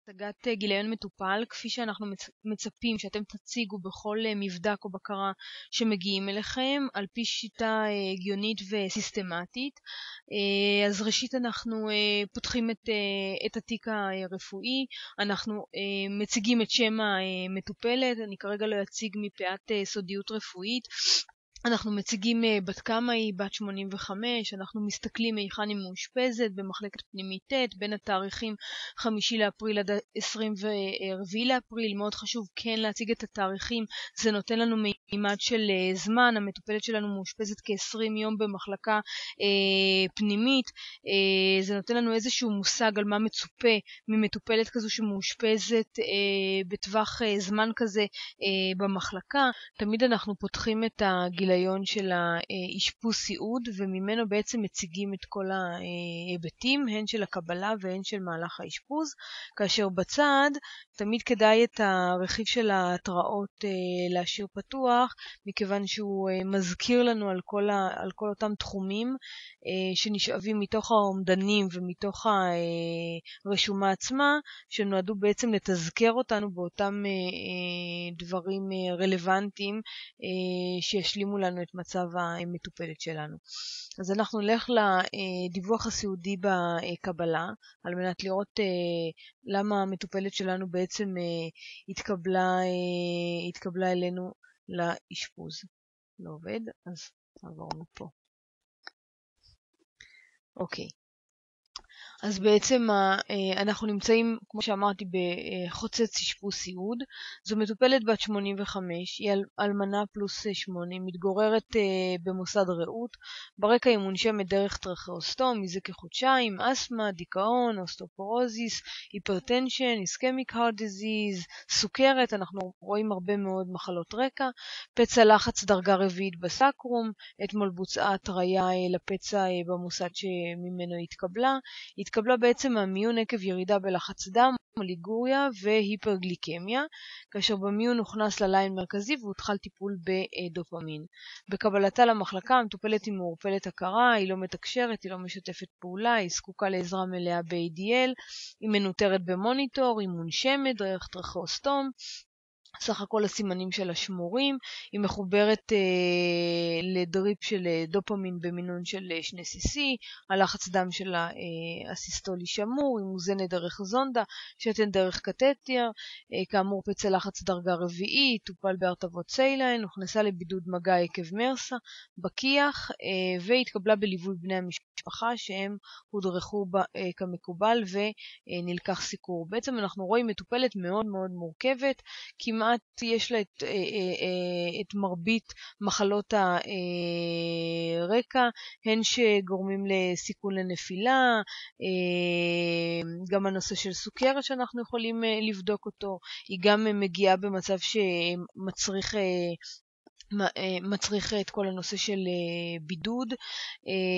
הצגת גיליון מטופל, כפי שאנחנו מצפים שאתם תציגו בכל מבדק או בקרה שמגיעים אליכם, על פי שיטה הגיונית וסיסטמטית. אז ראשית אנחנו פותחים את התיק הרפואי, אנחנו מציגים את שם המטופלת, אני כרגע לא אציג מפאת סודיות רפואית. אנחנו מציגים בת כמה היא, בת 85, אנחנו מסתכלים היכן היא מאושפזת במחלקת פנימית ט' בין התאריכים 5 לאפריל עד 24 לאפריל. מאוד חשוב כן להציג את התאריכים, זה נותן לנו מימד של זמן. המטופלת שלנו מאושפזת כ-20 יום במחלקה פנימית, זה נותן לנו איזשהו מושג על מה מצופה ממטופלת כזו שמאושפזת בטווח זמן כזה במחלקה. תמיד אנחנו פותחים את הגיליון של האשפוז סיעוד, וממנו בעצם מציגים את כל ההיבטים, הן של הקבלה והן של מהלך האשפוז, כאשר בצד תמיד כדאי את הרכיב של ההתראות להשאיר פתוח, מכיוון שהוא מזכיר לנו על כל אותם תחומים שנשאבים מתוך האומדנים ומתוך הרשומה עצמה, שנועדו בעצם לתזכר אותנו באותם דברים רלוונטיים שישלימו לנו את מצב המטופלת שלנו. אז אנחנו נלך לדיווח הסיעודי בקבלה, על מנת לראות למה המטופלת שלנו בעצם התקבלה אלינו לאשפוז. לא עובד, אז נעבור מפה. אוקיי. אז בעצם אנחנו נמצאים, כמו שאמרתי, בחוצץ אשפוז סיעוד. זו מטופלת בת 85, היא אלמנה פלוס 8, מתגוררת במוסד רעות. ברקע היא מונשמת דרך טרכאוסטום, מזה כחודשיים, אסתמה, דיכאון, אוסטאופורוזיס, היפרטנשן, איסקמיק הארט דיזיז, סוכרת, אנחנו רואים הרבה מאוד מחלות רקע, פצע לחץ דרגה רביעית בסקרום, אתמול בוצעה התריה לפצע במוסד שממנו התקבלה. התקבלה בעצם מהמיון עקב ירידה בלחץ דם, אוליגוריה והיפרגליקמיה, כאשר במיון הוכנס לליין מרכזי והותחל טיפול בדופמין. בקבלתה למחלקה המטופלת היא מעורפלת הכרה, היא לא מתקשרת, היא לא משתפת פעולה, היא זקוקה לעזרה מלאה ב-ADL, היא מנוטרת במוניטור, היא מונשמת דרך טרכאוסטום, סך הכל הסימנים שלה שמורים, היא מחוברת לדריפ של דופמין במינון של 2cc, הלחץ דם שלה הסיסטולי שמור, היא מוזנת דרך זונדה, שתן דרך קתטר, כאמור פצע לחץ דרגה רביעית, טופל בהרטבות סיילן, הוכנסה לבידוד מגע עקב מרסה, בקיח, והתקבלה בליווי בני המשפחה שהם הודרכו כמקובל ונלקח סיקור. בעצם אנחנו רואים מטופלת מאוד מאוד מורכבת, כמעט יש לה את מרבית מחלות הרקע, הן שגורמים לסיכון לנפילה, גם הנושא של סוכרת שאנחנו יכולים לבדוק אותו, היא גם מגיעה במצב מצריך את כל הנושא של בידוד.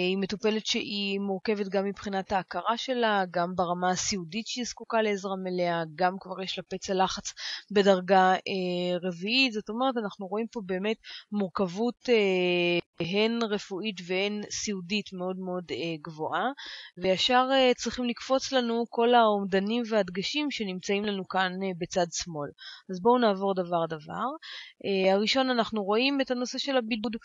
היא מטופלת שהיא מורכבת גם מבחינת ההכרה שלה, גם ברמה הסיעודית שהיא זקוקה לעזרה מלאה, גם כבר יש לה פצע לחץ בדרגה רביעית. זאת אומרת, אנחנו רואים פה באמת מורכבות הן רפואית והן סיעודית מאוד מאוד גבוהה, וישר צריכים לקפוץ לנו כל האומדנים והדגשים שנמצאים לנו כאן בצד שמאל. אז בואו נעבור דבר דבר. הראשון, אנחנו רואים את הנושא של הבידוד.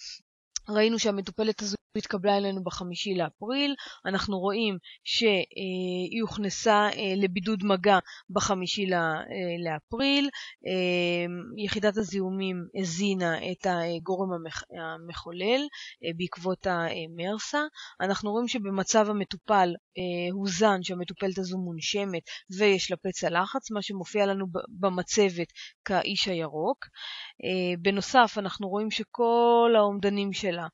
ראינו שהמטופלת הזו התקבלה אלינו ב5 לאפריל, אנחנו רואים שהיא הוכנסה לבידוד מגע ב5 לאפריל, יחידת הזיהומים הזינה את הגורם המחולל בעקבות המרסה. אנחנו רואים שבמצב המטופל הוזן שהמטופלת הזו מונשמת ויש לה פצע לחץ, מה שמופיע לנו במצבת כאיש הירוק. בנוסף אנחנו רואים שכל האומדנים שלה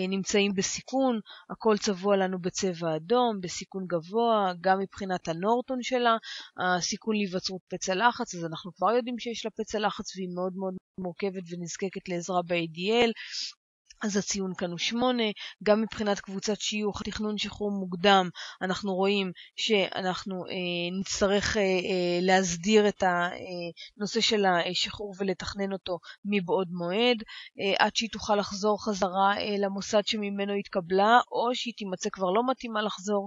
נמצאים בסיכון, הכל צבוע לנו בצבע אדום, בסיכון גבוה, גם מבחינת הנורטון שלה, הסיכון להיווצרות פצע לחץ, אז אנחנו כבר יודעים שיש לה פצע לחץ והיא מאוד מאוד מורכבת ונזקקת לעזרה ב-ADL. אז הציון כאן הוא 8, גם מבחינת קבוצת שיוך, תכנון שחרור מוקדם, אנחנו רואים שאנחנו נצטרך להסדיר את הנושא של השחרור ולתכנן אותו מבעוד מועד, עד שהיא תוכל לחזור חזרה למוסד שממנו התקבלה, או שהיא תימצא כבר לא מתאימה לחזור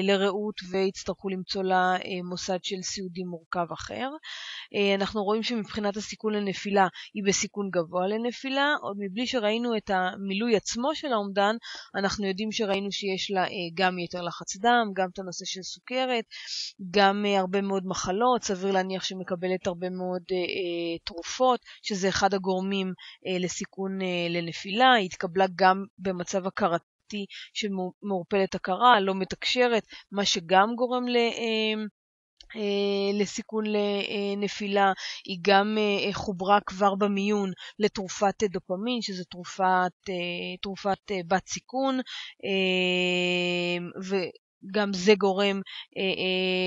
לרעות ויצטרכו למצוא לה מוסד של סיעודי מורכב אחר. אנחנו רואים שמבחינת הסיכון לנפילה היא בסיכון גבוה לנפילה, עוד מבלי שראינו את המילוי עצמו של האומדן, אנחנו יודעים שראינו שיש לה גם יתר לחץ דם, גם את הנושא של סוכרת, גם הרבה מאוד מחלות, סביר להניח שמקבלת הרבה מאוד תרופות, שזה אחד הגורמים לסיכון לנפילה, היא התקבלה גם במצב הכרתי שמעורפלת הכרה, לא מתקשרת, מה שגם גורם לסיכון לנפילה. היא גם חוברה כבר במיון לתרופת דופמין, שזו תרופת בת סיכון, וגם זה גורם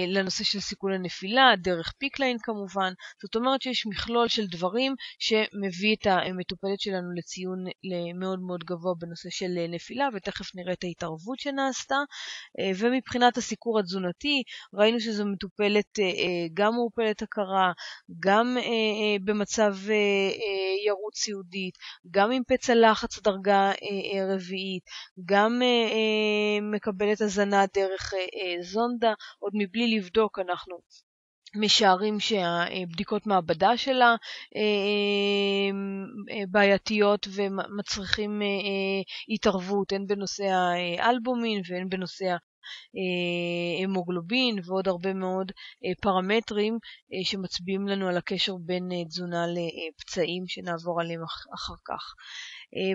לנושא של סיכון לנפילה, דרך פיקליין כמובן. זאת אומרת שיש מכלול של דברים שמביא את המטופלת שלנו לציון מאוד מאוד גבוה בנושא של נפילה, ותכף נראה את ההתערבות שנעשתה. ומבחינת הסיקור התזונתי, ראינו שזו מטופלת גם מעורפלת הכרה, גם במצב ירות סיעודית, גם עם פצע לחץ דרגה רביעית, גם מקבלת הזנה דרך זונדה. עוד מבלי לבדוק אנחנו משערים שהבדיקות מעבדה שלה בעייתיות ומצריכים התערבות, הן בנושא האלבומין והן בנושא המוגלובין ועוד הרבה מאוד פרמטרים שמצביעים לנו על הקשר בין תזונה לפצעים שנעבור עליהם אחר כך.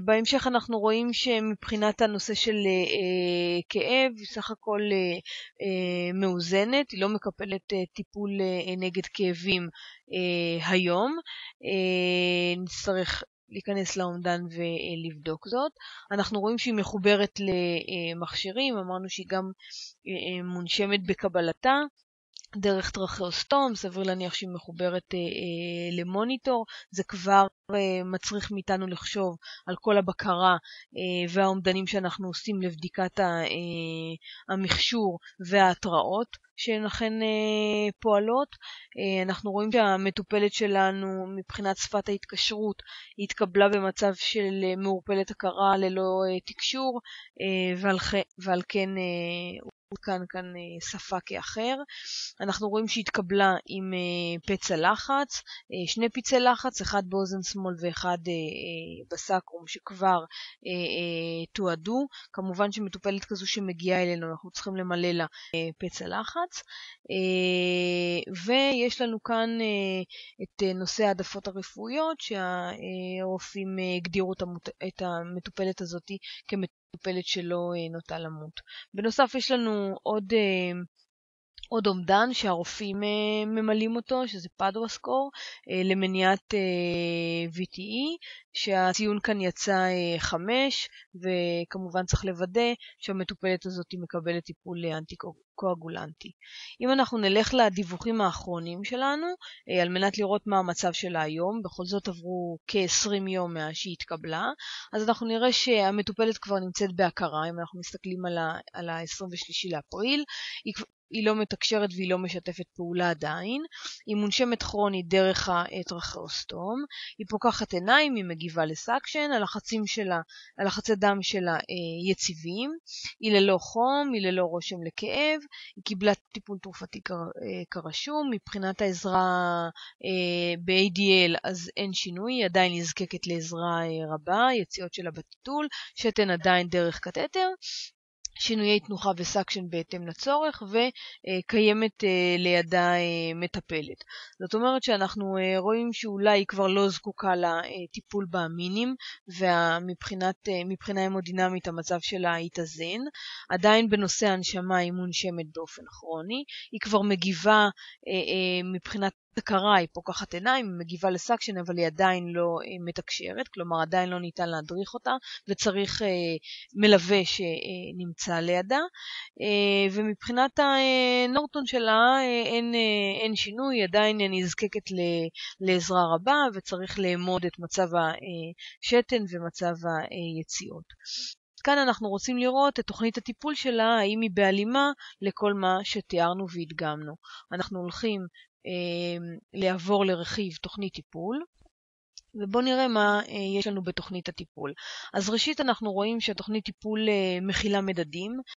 בהמשך אנחנו רואים שמבחינת הנושא של כאב, היא סך הכל מאוזנת, היא לא מקבלת טיפול נגד כאבים היום. נצטרך להיכנס לאומדן ולבדוק זאת. אנחנו רואים שהיא מחוברת למכשירים, אמרנו שהיא גם מונשמת בקבלתה דרך טרכאוסטום, סביר להניח שהיא מחוברת למוניטור, זה כבר מצריך מאיתנו לחשוב על כל הבקרה והאומדנים שאנחנו עושים לבדיקת המכשור וההתראות שהן אכן פועלות. אנחנו רואים שהמטופלת שלנו מבחינת שפת ההתקשרות היא התקבלה במצב של מעורפלת הכרה ללא תקשור, ועל כן כאן שפה כאחר. אנחנו רואים שהתקבלה עם פצע לחץ, שני פצעי לחץ, אחד באוזן שמאל ואחד בסקרום שכבר תועדו. כמובן שמטופלת כזו שמגיעה אלינו אנחנו צריכים למלא לה פצע לחץ. ויש לנו כאן את נושא העדפות הרפואיות שהרופאים הגדירו את המטופלת הזאת כמטופלת שלא נוטה למות. בנוסף יש לנו עוד אומדן שהרופאים ממלאים אותו, שזה פדווה סקור, למניעת VTE, שהציון כאן יצא 5, וכמובן צריך לוודא שהמטופלת הזאת מקבלת טיפול אנטי-קואגולנטי. אם אנחנו נלך לדיווחים האחרונים שלנו, על מנת לראות מה המצב שלה היום, בכל זאת עברו כ-20 יום מאז שהיא התקבלה, אז אנחנו נראה שהמטופלת כבר נמצאת בהכרה. אם אנחנו מסתכלים על ה-23 לאפריל, היא לא מתקשרת והיא לא משתפת פעולה עדיין, היא מונשמת כרונית דרך הטרכאוסטום, היא פוקחת עיניים, היא מגיבה לסקשן, הלחצי דם שלה יציבים, היא ללא חום, היא ללא רושם לכאב, היא קיבלה טיפול תרופתי כרשום. מבחינת העזרה ב-ADL אז אין שינוי, היא עדיין נזקקת לעזרה רבה, יציאות שלה בטיטול, שתן עדיין דרך קטטר, שינויי תנוחה וסקשן בהתאם לצורך, וקיימת לידה מטפלת. זאת אומרת שאנחנו רואים שאולי היא כבר לא זקוקה לטיפול באמינים, ומבחינה המודינמית המצב שלה התאזן. עדיין בנושא ההנשמה היא מונשמת באופן כרוני, היא כבר מגיבה מבחינת הכרה היא פוקחת עיניים, היא מגיבה לסקשן, אבל היא עדיין לא מתקשרת, כלומר עדיין לא ניתן להדריך אותה, וצריך מלווה שנמצא לידה. ומבחינת הנורטון שלה אין שינוי, עדיין נזקקת לעזרה רבה, וצריך לאמוד את מצב השתן ומצב היציאות. כאן אנחנו רוצים לראות את תוכנית הטיפול שלה, האם היא בהלימה לכל מה שתיארנו והדגמנו. אנחנו הולכים לעבור לרכיב תוכנית טיפול, ובואו נראה מה יש לנו בתוכנית הטיפול. אז ראשית אנחנו רואים שהתוכנית טיפול מכילה מדדים.